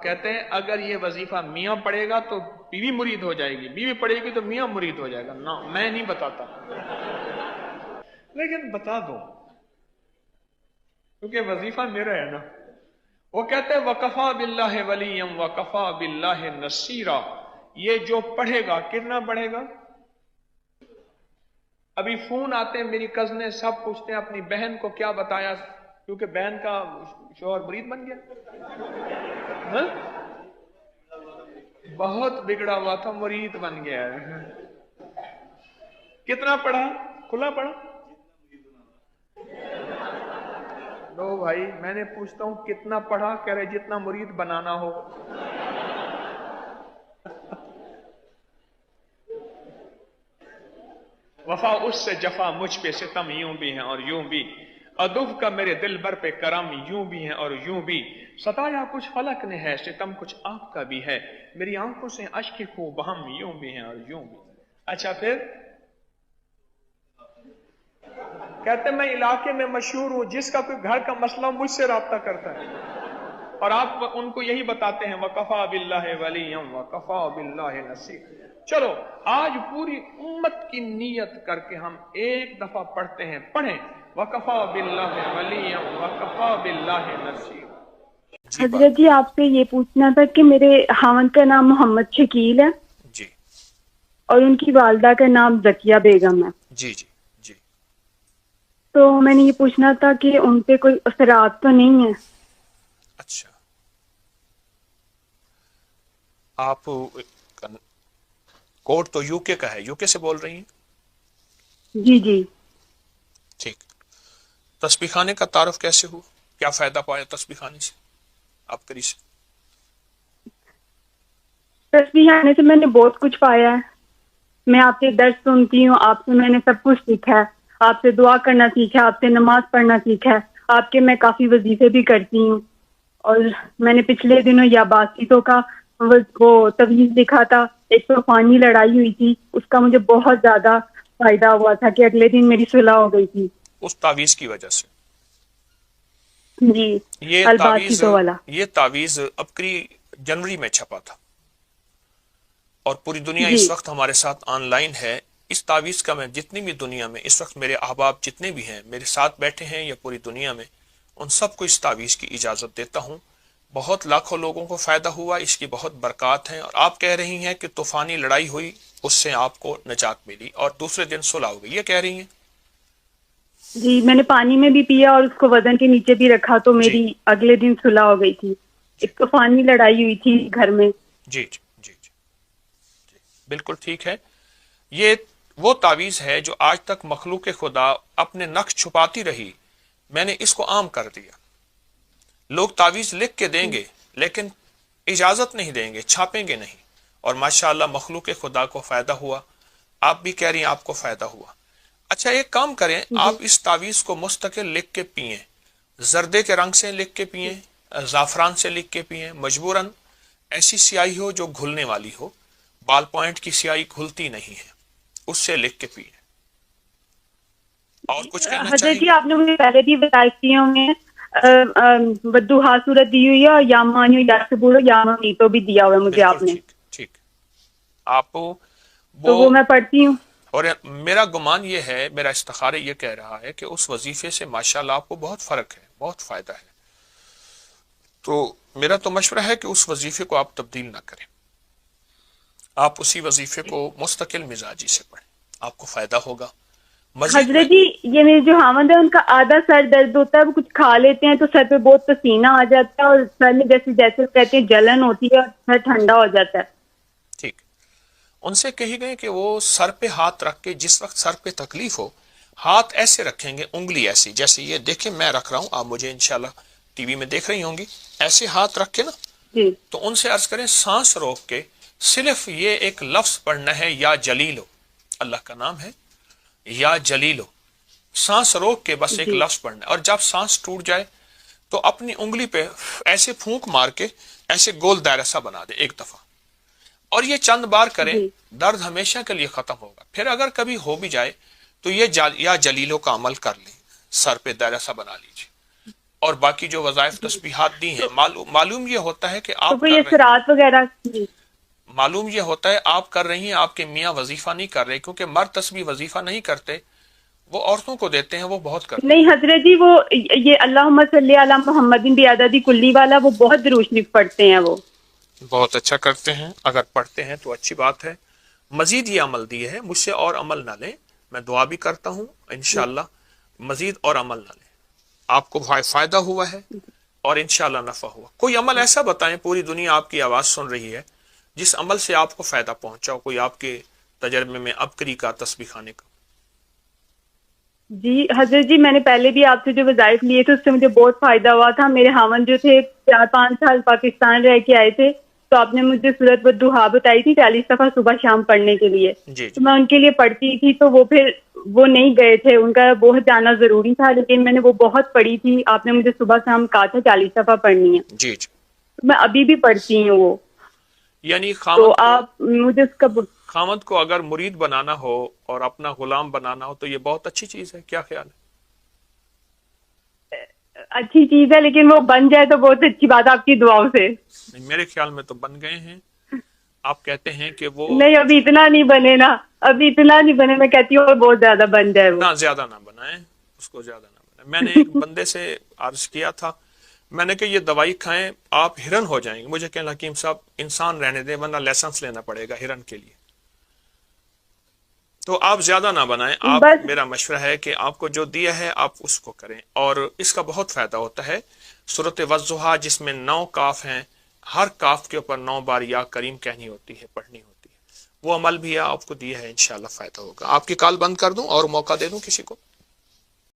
کہتے ہیں اگر یہ وظیفہ میاں پڑھے گا تو بیوی مرید ہو جائے گی، بیوی پڑھے گی تو میاں مرید ہو جائے گا. نہ میں نہیں بتاتا، لیکن بتا دو کیونکہ وظیفہ میرا ہے نا. وہ کہتے ہیں وَكَفَى بِاللَّهِ وَلِيًّا وَكَفَى بِاللَّهِ نَصِيرًا. یہ جو پڑھے گا کتنا پڑھے گا؟ ابھی فون آتے ہیں میری کزنیں سب پوچھتے ہیں اپنی بہن کو کیا بتایا، کیونکہ بہن کا شوہر مرید بن گیا. ہاں؟ بہت بگڑا ہوا تھا، مرید بن گیا ہے. کتنا پڑھا؟ کھلا پڑھا؟ لو بھائی میں نے پوچھتا ہوں کتنا پڑھا، کہہ رہے جتنا مرید بنانا ہو. وفا اس سے جفا مجھ پہ ستم یوں بھی ہیں اور یوں بھی، ادب کا میرے دل بر پہ کرم یوں بھی ہیں اور یوں بھی، ستایا کچھ فلک نے ہے ستم کچھ آپ کا بھی ہے، میری آنکھوں سے اشک خوب بہم یوں بھی ہیں اور یوں بھی. اچھا پھر کہتے میں علاقے میں مشہور ہوں، جس کا کوئی گھر کا مسئلہ مجھ سے رابطہ کرتا ہے، اور آپ ان کو یہی بتاتے ہیں وَكَفَى بِاللَّهِ وَلِيًّا وَكَفَى بِاللَّهِ نَصِيرًا. چلو آج پوری امت کی نیت کر کے ہم ایک دفعہ پڑھتے ہیں، پڑھیں وَكَفَى بِاللَّهِ وَلِيًّا وَكَفَى بِاللَّهِ نَصِيرًا. حضرت جی آپ سے یہ پوچھنا تھا کہ میرے خاوند کا نام محمد شکیل ہے جی اور ان کی والدہ کا نام زکیہ بیگم ہے. جی جی جی. تو میں نے یہ پوچھنا تھا کہ ان پہ کوئی اثرات تو نہیں ہے؟ اچھا آپ کوڈ تو یو کے کا ہے، یو کے سے بول رہی ہیں؟ جی جی. ٹھیک. تسبیح خانے کا تعارف کیسے ہوا؟ کیا فائدہ پایا تسبیح خانے سے آپ کری سے؟ تصویر آنے سے میں نے بہت کچھ پایا ہے. میں آپ سے درس سنتی ہوں، آپ سے میں نے سب کچھ سیکھا ہے، آپ سے دعا کرنا سیکھا ہے، آپ سے نماز پڑھنا سیکھا ہے، آپ کے میں کافی وظیفے بھی کرتی ہوں. اور میں نے پچھلے دنوں یا باسیتوں کا وہ تویز لکھا تھا، ایک طوفانی لڑائی ہوئی تھی، اس کا مجھے بہت زیادہ فائدہ ہوا تھا کہ اگلے دن میری صلح ہو گئی تھی اس تعویذ کی وجہ سے. جی. یہ الباسیتوں والا. تعویذ ابکری جنوری میں چھپا تھا اور پوری دنیا جی اس وقت ہمارے ساتھ آن لائن ہے. اس تعویذ کا میں جتنی بھی دنیا میں اس وقت میرے احباب جتنے بھی ہیں میرے ساتھ بیٹھے ہیں یا پوری دنیا میں، ان سب کو اس تعویذ کی اجازت دیتا ہوں. بہت لاکھوں لوگوں کو فائدہ ہوا، اس کی بہت برکات ہیں. اور آپ کہہ رہی ہیں کہ طوفانی لڑائی ہوئی، اس سے آپ کو نجات ملی اور دوسرے دن صلح ہو گئی، یہ کہہ رہی ہیں؟ جی میں نے پانی میں بھی پیا اور اس کو وزن کے نیچے بھی رکھا تو جی میری اگلے دن صلح ہو گئی تھی. جی ایک طوفانی لڑائی ہوئی تھی گھر میں. جی جی جی جی جی بالکل ٹھیک ہے. یہ وہ تعویذ ہے جو آج تک مخلوق خدا اپنے نقش چھپاتی رہی، میں نے اس کو عام کر دیا. لوگ تعویذ لکھ کے دیں گے لیکن اجازت نہیں دیں گے، چھاپیں گے نہیں، اور ماشاءاللہ مخلوق خدا کو فائدہ ہوا. آپ بھی کہہ رہی ہیں آپ کو فائدہ ہوا. اچھا ایک کام کریں، جی آپ اس تعویذ کو مستقل لکھ کے پئیں، زردے کے رنگ سے لکھ کے پئیں، زعفران سے لکھ کے پئیں، مجبوراً ایسی سیاہی ہو جو گھلنے والی ہو. بال پوائنٹ کی سیاہی گھلتی نہیں ہے، اس سے لکھ کے پئیں. اور کچھ کہنا حضرت چاہیں جی گے؟ آپ نے مجھے پہلے بھی بتائی ہوں بدوہا صورت دی ہوئی ہے اور یا مانیو یا سبورو یا تو بھی دیا ہوا ہے مجھے بالکل آپ نے، ٹھیک ٹھیک. آپ تو وہ میں پڑھتی ہوں. اور میرا گمان یہ ہے، میرا استخارہ یہ کہہ رہا ہے کہ اس وظیفے سے ماشاءاللہ آپ کو بہت فرق ہے، بہت فائدہ ہے. تو میرا تو مشورہ ہے کہ اس وظیفے کو آپ تبدیل نہ کریں، آپ اسی وظیفے کو مستقل مزاجی سے پڑھیں، آپ کو فائدہ ہوگا. مزید میں حضرت جی یہ میرے جو خاوند ہے ان کا آدھا سر درد ہوتا ہے، وہ کچھ کھا لیتے ہیں تو سر پہ بہت پسینہ آ جاتا ہے اور سر میں جیسے جیسے کہتے ہیں جلن ہوتی ہے اور سر ٹھنڈا ہو جاتا ہے. ٹھیک، ان سے کہی گئے کہ وہ سر پہ ہاتھ رکھ کے، جس وقت سر پہ تکلیف ہو ہاتھ ایسے رکھیں گے، انگلی ایسی، جیسے یہ دیکھیں میں رکھ رہا ہوں، آپ مجھے انشاءاللہ ٹی وی میں دیکھ رہی ہوں گی، ایسے ہاتھ رکھ کے نا، جی تو ان سے عرض کریں سانس روک کے صرف یہ ایک لفظ پڑھنا ہے، یا جلیلو، اللہ کا نام ہے یا جلیلو. سانس روک کے بس ایک جی لفظ پڑھنا ہے، اور جب سانس ٹوٹ جائے تو اپنی انگلی پہ ایسے پھونک مار کے ایسے گول دائرہ سا بنا دے ایک دفعہ، اور یہ چند بار کریں، جی درد ہمیشہ کے لیے ختم ہوگا. پھر اگر کبھی ہو بھی جائے تو یہ یا جلیلوں کا عمل کر لیں، سر پہ دائرہ سا بنا لیجیے. اور باقی جو وظائف تسبیحات دی ہیں، معلوم یہ ہوتا ہے کہ تو آپ کوئی یہ کر رہے سرات وغیرہ جی معلوم یہ ہوتا ہے آپ کر رہی ہیں، آپ کے میاں وظیفہ نہیں کر رہے، کیونکہ مرد تسبیح وظیفہ نہیں کرتے، وہ عورتوں کو دیتے ہیں، وہ بہت کرتے نہیں حضرت جی، وہ یہ اللہم صلی علی محمد بعدد کلی والا وہ بہت درود شریف پڑھتے ہیں، وہ ہیں، بہت اچھا کرتے ہیں۔ اگر پڑھتے ہیں تو اچھی بات ہے۔ مزید یہ عمل دیے ہے، مجھ سے اور عمل نہ لیں، میں دعا بھی کرتا ہوں انشاءاللہ مزید اور عمل نہ لیں، آپ کو فائدہ ہوا ہے اور انشاءاللہ نفع ہوا۔ کوئی عمل ایسا بتائیں، پوری دنیا آپ کی آواز سن رہی ہے، جس عمل سے آپ کو فائدہ پہنچا ہو، کوئی آپ کے تجربے میں ابکری کا، تسبیح خانے کا۔ جی حضرت جی، میں نے پہلے بھی آپ سے جو وظائف لیے تھے اس سے مجھے بہت فائدہ ہوا تھا۔ میرے خاوند جو تھے 4-5 سال پاکستان رہ کے آئے تھے، تو آپ نے مجھے سورۃ والضحیٰ بتائی تھی 40 دفعہ صبح شام پڑھنے کے لیے، جی تو میں ان کے لیے پڑھتی تھی، تو وہ نہیں گئے تھے، ان کا بہت جانا ضروری تھا، لیکن میں نے وہ بہت پڑھی تھی۔ آپ نے مجھے صبح شام کہا تھا 40 دفعہ پڑھنی ہے، جی جی، میں ابھی بھی پڑھتی ہوں وہ۔ یعنی تو آپ مجھے اس کا خامد کو اگر مرید بنانا ہو اور اپنا غلام بنانا ہو تو یہ بہت اچھی چیز ہے، کیا خیال ہے؟ اچھی چیز ہے، لیکن وہ بن جائے تو بہت اچھی بات ہے آپ کی دعاؤں سے۔ میرے خیال میں تو بن گئے ہیں، آپ کہتے ہیں کہ وہ نہیں ابھی اتنا نہیں بنے نا، ابھی اتنا نہیں بنے، میں کہتی ہوں بہت زیادہ بن جائے وہ۔ نہ زیادہ نہ بنائیں، اس کو زیادہ نہ بنائیں۔ میں نے ایک بندے سے عرض کیا تھا، میں نے کہ یہ دوائی کھائیں آپ ہرن ہو جائیں گے، مجھے کہنا حکیم صاحب انسان رہنے دیں ورنہ لائسنس لینا پڑے گا ہرن کے لیے۔ تو آپ زیادہ نہ بنائیں، آپ میرا مشورہ ہے کہ آپ کو جو دیا ہے آپ اس کو کریں، اور اس کا بہت فائدہ ہوتا ہے۔ سورۃ والضحیٰ جس میں 9 کاف ہیں، ہر کاف کے اوپر 9 بار یا کریم کہنی ہوتی ہے، پڑھنی ہوتی ہے، وہ عمل بھی آپ کو دیا ہے، انشاءاللہ فائدہ ہوگا۔ آپ کی کال بند کر دوں اور موقع دے دوں کسی کو؟